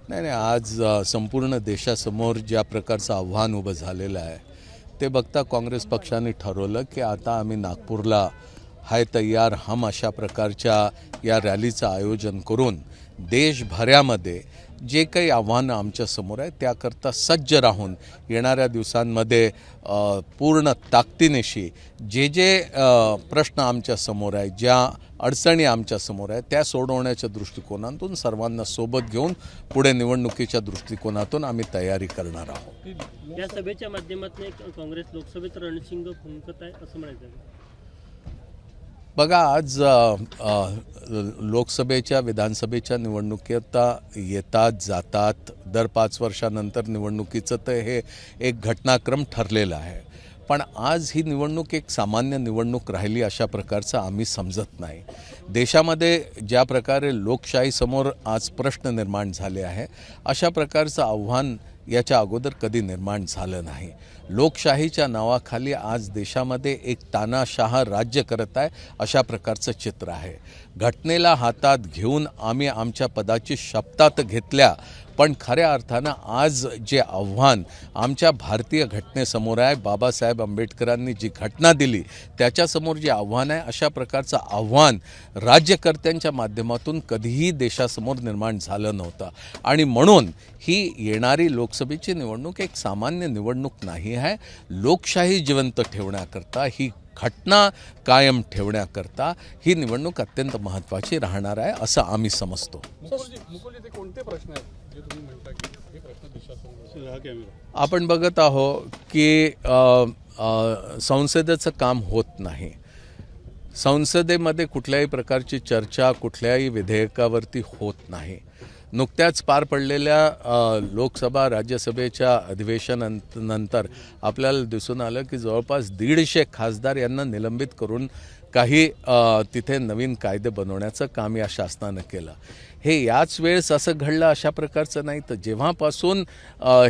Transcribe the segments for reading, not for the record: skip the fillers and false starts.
नाही नाही, आज संपूर्ण देशासमोर ज्या प्रकारचं आव्हान उभं झालेलं आहे ते बघता काँग्रेस पक्षाने ठरवलं की आता आम्ही नागपूरला हाय तयार हम अशा प्रकारच्या या रॅलीचं आयोजन करून देशभरामध्ये जे काही आव्हानं आमच्यासमोर आहे त्याकरता सज्ज राहून येणाऱ्या दिवसांमध्ये पूर्ण ताकदीनिशी जे प्रश्न आमच्यासमोर आहे, ज्या अडचणी आमच्यासमोर आहे त्या सोडवण्याच्या दृष्टिकोनातून सर्वांना सोबत घेऊन पुढे निवडणुकीच्या दृष्टिकोनातून आम्ही तयारी करणार आहोत। या सभेच्या माध्यमातून काँग्रेस लोकसभेत रणशिंग फुंकत आहे असं म्हणायचं। बघा, आज लोकसभेच्या विधानसभेच्या निवडणुकीत येतात जातात, दर 5 वर्षानंतर निवडणुकीचं तर हे एक घटनाक्रम ठरलेला आहे, पण आज ही निवडणूक एक सामान्य निवडणूक राहिली अशा प्रकारचं आम्ही समजत नाही। देशामध्ये ज्या प्रकारे लोकशाहीसमोर आज प्रश्न निर्माण झाले आहे अशा प्रकारचं आव्हान याच्या अगोदर कधी निर्माण झालं नाही। लोकशाहीच्या नावाखाली आज देशामध्ये एक तानाशाह राज्य करत आहे अशा प्रकारचं चित्र आहे। घटनेला हातात घेऊन आम्ही आमच्या पदाची शपथ घेतल्या, पण खऱ्या अर्थानं आज जे आव्हान आमच्या भारतीय घटनेसमोर आहे, बाबासाहेब आंबेडकरांनी जी घटना दिली त्याच्यासमोर जे आव्हान आहे अशा प्रकारचं आव्हान राज्यकर्त्यांच्या माध्यमातून कधीही देशासमोर निर्माण झालं नव्हतं। आणि म्हणून ही येणारी लोकसभेची निवडणूक एक सामान्य निवडणूक नाही आहे। लोकशाही जिवंत ठेवण्याकरता, ही घटना कायम ठेवण्याकरता ही निवडणूक अत्यंत महत्त्वाची राहणार आहे असं आम्ही समजतो। आपण बघत आहोत की संसदेचं काम होत नाही। संसदेमध्ये कुठल्याही प्रकारची चर्चा कुठल्याही विधेयकावरती होत नाही। नुकत्याच पार पडलेल्या लोकसभा राज्यसभेच्या अधिवेशनानंतर आपल्याला दिसून आलं की जवळपास 150 खासदार यांना निलंबित करून काही तिथे नवीन कायदे बनवण्याचं काम या शासनानं केलं। हे याच वेळेस असं घडलं अशा प्रकारचं नाही, तर जेव्हापासून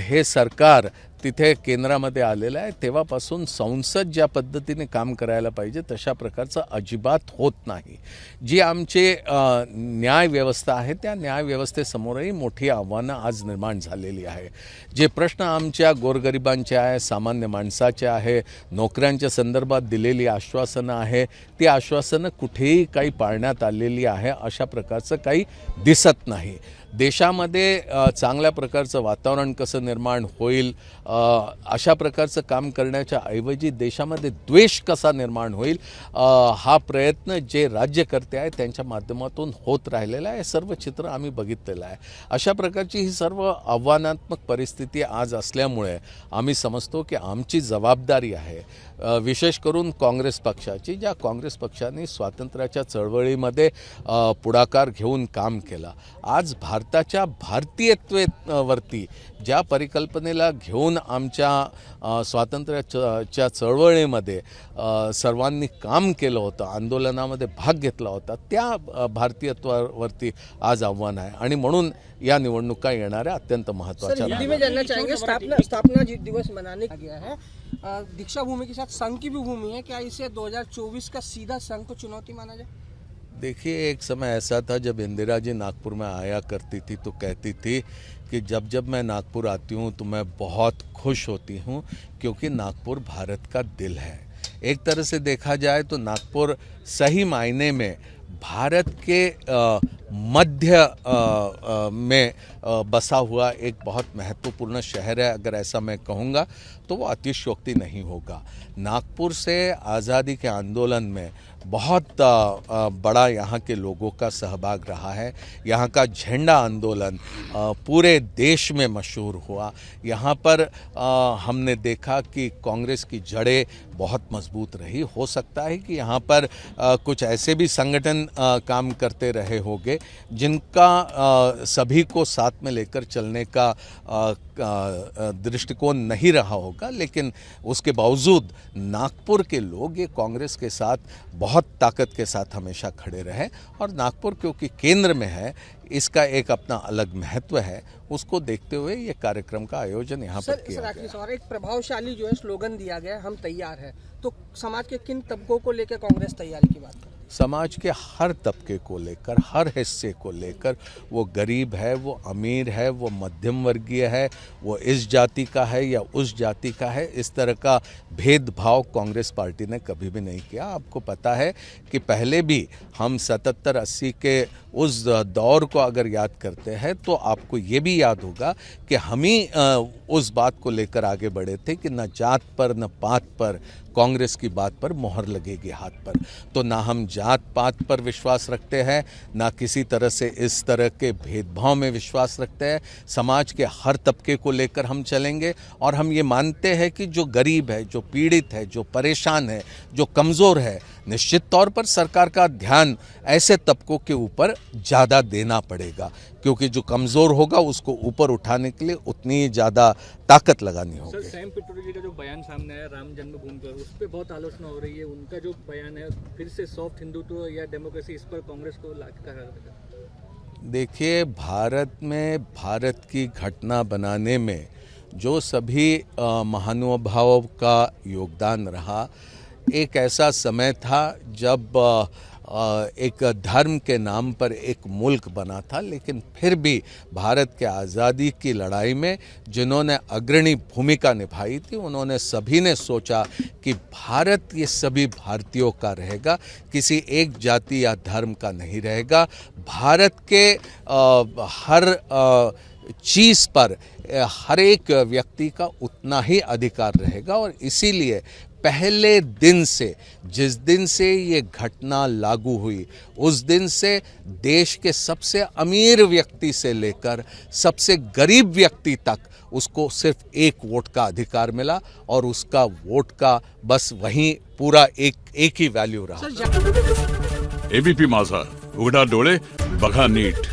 हे सरकार तिथे केंद्रामध्ये आलेलं आहे तेव्हापासून संसद ज्या पद्धतीने काम करायला पाहिजे तशा प्रकारचं अजिबात होत नाही। जी आमची न्यायव्यवस्था आहे त्या न्यायव्यवस्थेसमोरही मोठी आव्हानं आज निर्माण झालेली आहे। जे प्रश्न आमच्या गोरगरिबांचे आहे, सामान्य माणसाचे आहे, नोकऱ्यांच्या संदर्भात दिलेली आश्वासनं आहे ती आश्वासनं कुठेही काही पाळण्यात आलेली आहे अशा प्रकारचं काही दिसत नाही। देशामध्ये चांगल्या प्रकारचं वातावरण कसं निर्माण होईल अशा प्रकारचं काम करण्याच्या ऐवजी देशामध्ये द्वेष कसा निर्माण होईल हा प्रयत्न जे राज्यकर्ते आहेत त्यांच्या माध्यमातून होत राहिलेला आहे, सर्व चित्र आम्ही बघितलेलं आहे। अशा प्रकारची ही सर्व आव्हानात्मक परिस्थिती आज असल्यामुळे आम्ही समजतो की आमची जबाबदारी आहे, विशेष करून काँग्रेस पक्षाची, ज्या काँग्रेस पक्षाने स्वातंत्र्याच्या चळवळीमध्ये पुढाकार घेऊन काम केलं। आज भारताच्या भारतीयत्वावरती ज्या परिकल्पनेला घेऊन आमच्या स्वातंत्र्याच्या चळवळीमध्ये सर्वांनी काम केलं होतं, आंदोलनामध्ये भाग घेतला होता, त्या भारतीयत्वावरती आज आव्हान आहे आणि म्हणून या निवडणुका येणाऱ्या अत्यंत महत्त्वाच्या स्थापना दिवस मनाने गया है, दीक्षा भूमि के साथ संघ की भी भूमि है, क्या इसे 2024 का सीधा संघ को चुनौती माना जाए? देखिए, एक समय ऐसा था जब इंदिरा जी नागपुर में आया करती थी तो कहती थी कि जब जब मैं नागपुर आती हूँ तो मैं बहुत खुश होती हूँ क्योंकि नागपुर भारत का दिल है। एक तरह से देखा जाए तो नागपुर सही मायने में भारत के मध्य में बसा हुआ एक बहुत महत्वपूर्ण शहर है। अगर ऐसा मैं कहूँगा तो वो अतिशयोक्ति नहीं होगा। नागपुर से आज़ादी के आंदोलन में बहुत बड़ा यहाँ के लोगों का सहभाग रहा है। यहाँ का झंडा आंदोलन पूरे देश में मशहूर हुआ। यहाँ पर हमने देखा कि कांग्रेस की जड़ें बहुत मजबूत रही। हो सकता है कि यहाँ पर कुछ ऐसे भी संगठन काम करते रहे होंगे जिनका सभी को साथ में लेकर चलने का दृष्टिकोण नहीं रहा होगा, लेकिन उसके बावजूद नागपुर के लोग ये कांग्रेस के साथ बहुत ताकत के साथ हमेशा खड़े रहे और नागपुर क्योंकि केंद्र में है इसका एक अपना अलग महत्व है। उसको देखते हुए ये कार्यक्रम का आयोजन यहाँ पर किया गया। एक प्रभावशाली जो है स्लोगन दिया गया, हम तैयार हैं, तो समाज के किन तबकों को लेकर कांग्रेस तैयारी की बात करती है? समाज के हर तबके को लेकर, हर हिस्से को लेकर, वो गरीब है, वो अमीर है, वो मध्यम वर्गीय है, वो इस जाति का है या उस जाति का है, इस तरह का भेदभाव कांग्रेस पार्टी ने कभी भी नहीं किया। आपको पता है कि पहले भी हम 77-80 के उस दौर को अगर याद करते हैं तो आपको ये भी याद होगा कि हम ही उस बात को लेकर आगे बढ़े थे कि न जात पर न पात पर कांग्रेस की बात पर मोहर लगेगी हाथ पर। तो ना हम जात पात पर विश्वास रखते हैं, ना किसी तरह से इस तरह के भेदभाव में विश्वास रखते हैं। समाज के हर तबके को लेकर हम चलेंगे और हम ये मानते हैं कि जो गरीब है, जो पीड़ित है, जो परेशान है, जो कमज़ोर है, निश्चित तौर पर सरकार का ध्यान ऐसे तबकों के ऊपर ज़्यादा देना पड़ेगा, क्योंकि जो कमज़ोर होगा उसको ऊपर उठाने के लिए उतनी ज़्यादा ताकत लगानी होगी। सर, सैम पिट्रोदा जी का जो बयान सामने आया राम जन्मभूमि पर, उस पर बहुत आलोचना हो रही है। उनका जो बयान है फिर से सॉफ्ट हिंदुत्व या डेमोक्रेसी, इस पर कांग्रेस को कहा। देखिए, भारत में भारत की घटना बनाने में जो सभी महानुभावों का योगदान रहा, एक ऐसा समय था जब एक धर्म के नाम पर एक मुल्क बना था, लेकिन फिर भी भारत के आज़ादी की लड़ाई में जिन्होंने अग्रणी भूमिका निभाई थी, उन्होंने सभी ने सोचा कि भारत ये सभी भारतीयों का रहेगा, किसी एक जाति या धर्म का नहीं रहेगा। भारत के हर चीज़ पर हर एक व्यक्ति का उतना ही अधिकार रहेगा और इसीलिए पहले दिन से, जिस दिन से ये घटना लागू हुई, उस दिन से देश के सबसे अमीर व्यक्ति से लेकर सबसे गरीब व्यक्ति तक उसको सिर्फ एक वोट का अधिकार मिला और उसका वोट का बस वहीं पूरा एक ही वैल्यू रहा। एबीपी माझा, उघडा डोळे बघा नीट।